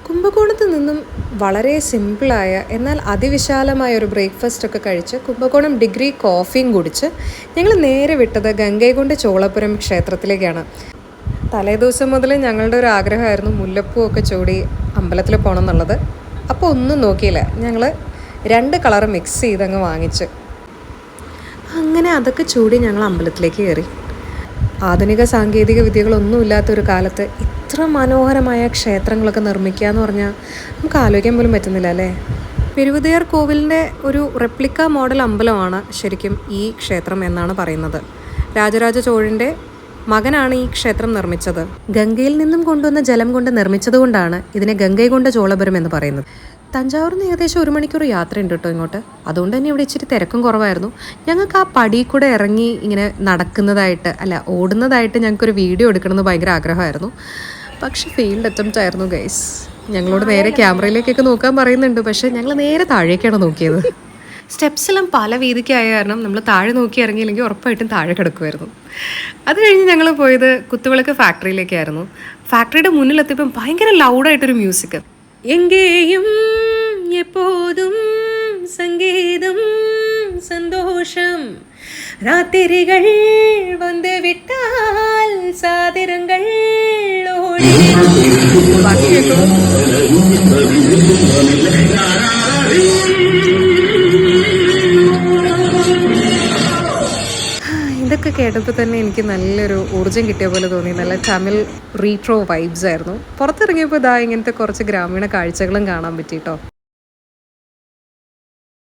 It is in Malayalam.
കുംഭകോണത്ത് നിന്നും വളരെ സിമ്പിളായ എന്നാൽ അതിവിശാലമായ ഒരു ബ്രേക്ക്ഫാസ്റ്റ് ഒക്കെ കഴിച്ച് കുംഭകോണം ഡിഗ്രി കോഫിയും കുടിച്ച് ഞങ്ങൾ നേരെ വിട്ടത് ഗംഗൈകൊണ്ട ചോളപുരം ക്ഷേത്രത്തിലേക്കാണ്. തലേദിവസം മുതൽ ഞങ്ങളുടെ ഒരു ആഗ്രഹമായിരുന്നു മുല്ലപ്പൂ ഒക്കെ ചൂടി അമ്പലത്തിൽ പോകണം എന്നുള്ളത്. അപ്പോൾ ഒന്നും നോക്കിയില്ല, ഞങ്ങൾ 2 കളർ മിക്സ് ചെയ്തങ്ങ് വാങ്ങിച്ച് അങ്ങനെ അതൊക്കെ ചൂടി ഞങ്ങൾ അമ്പലത്തിലേക്ക് കയറി. ആധുനിക സാങ്കേതിക വിദ്യകളൊന്നുമില്ലാത്തൊരു കാലത്ത് ഇത്ര മനോഹരമായ ക്ഷേത്രങ്ങളൊക്കെ നിർമ്മിക്കുക എന്ന് പറഞ്ഞാൽ നമുക്ക് ആലോചിക്കാൻ പോലും പറ്റുന്നില്ല അല്ലേ. പെരുവുതയാർ കോവിലിൻ്റെ ഒരു റെപ്ലിക്ക മോഡൽ അമ്പലമാണ് ശരിക്കും ഈ ക്ഷേത്രം എന്നാണ് പറയുന്നത്. രാജരാജ ചോഴൻ്റെ മകനാണ് ഈ ക്ഷേത്രം നിർമ്മിച്ചത്. ഗംഗയിൽ നിന്നും കൊണ്ടുവന്ന ജലം കൊണ്ട് നിർമ്മിച്ചതുകൊണ്ടാണ് ഇതിനെ ഗംഗൈകൊണ്ട ചോളപുരം എന്ന് പറയുന്നത്. തഞ്ചാവൂരിൽ നിന്ന് ഏകദേശം 1 മണിക്കൂർ യാത്രയുണ്ട് കേട്ടോ ഇങ്ങോട്ട്. അതുകൊണ്ട് തന്നെ ഇവിടെ ഇച്ചിരി തിരക്കും കുറവായിരുന്നു. ഞങ്ങൾക്ക് ആ പടി കൂടെ ഇറങ്ങി ഇങ്ങനെ ഓടുന്നതായിട്ട് ഞങ്ങൾക്കൊരു വീഡിയോ എടുക്കണമെന്ന് ഭയങ്കര ആഗ്രഹമായിരുന്നു. പക്ഷെ ഫെയിൽഡ് അറ്റംപ്റ്റ് ആയിരുന്നു ഗൈസ്. ഞങ്ങളോട് നേരെ ക്യാമറയിലേക്കൊക്കെ നോക്കാൻ പറയുന്നുണ്ട്, പക്ഷെ ഞങ്ങൾ നേരെ താഴേക്കാണ് നോക്കിയത്. സ്റ്റെപ്സെല്ലാം പല വീതിക്കായ കാരണം നമ്മൾ താഴെ നോക്കി ഇറങ്ങിയില്ലെങ്കിൽ ഉറപ്പായിട്ടും താഴെ കിടക്കുമായിരുന്നു. അത് കഴിഞ്ഞ് ഞങ്ങൾ പോയത് കുത്തുവിളക്ക് ഫാക്ടറിയിലേക്കായിരുന്നു. ഫാക്ടറിയുടെ മുന്നിലെത്തിയപ്പം ഭയങ്കര ലൗഡായിട്ടൊരു മ്യൂസിക്. എങ്കേയും എപ്പോതും സംഗീതം സന്തോഷം രാത്രികൾ വന്ന് വിട്ടാൽ സാതിരങ്ങൾ ഓടി. ഇതൊക്കെ കേട്ടപ്പോൾ തന്നെ എനിക്ക് നല്ലൊരു ഊർജ്ജം കിട്ടിയ പോലെ തോന്നി. നല്ല തമിഴ് റീട്രോ വൈബ്സ് ആയിരുന്നു. പുറത്തിറങ്ങിയപ്പോൾ ഇങ്ങനത്തെ കുറച്ച് ഗ്രാമീണ കാഴ്ചകളും കാണാൻ പറ്റി കേട്ടോ.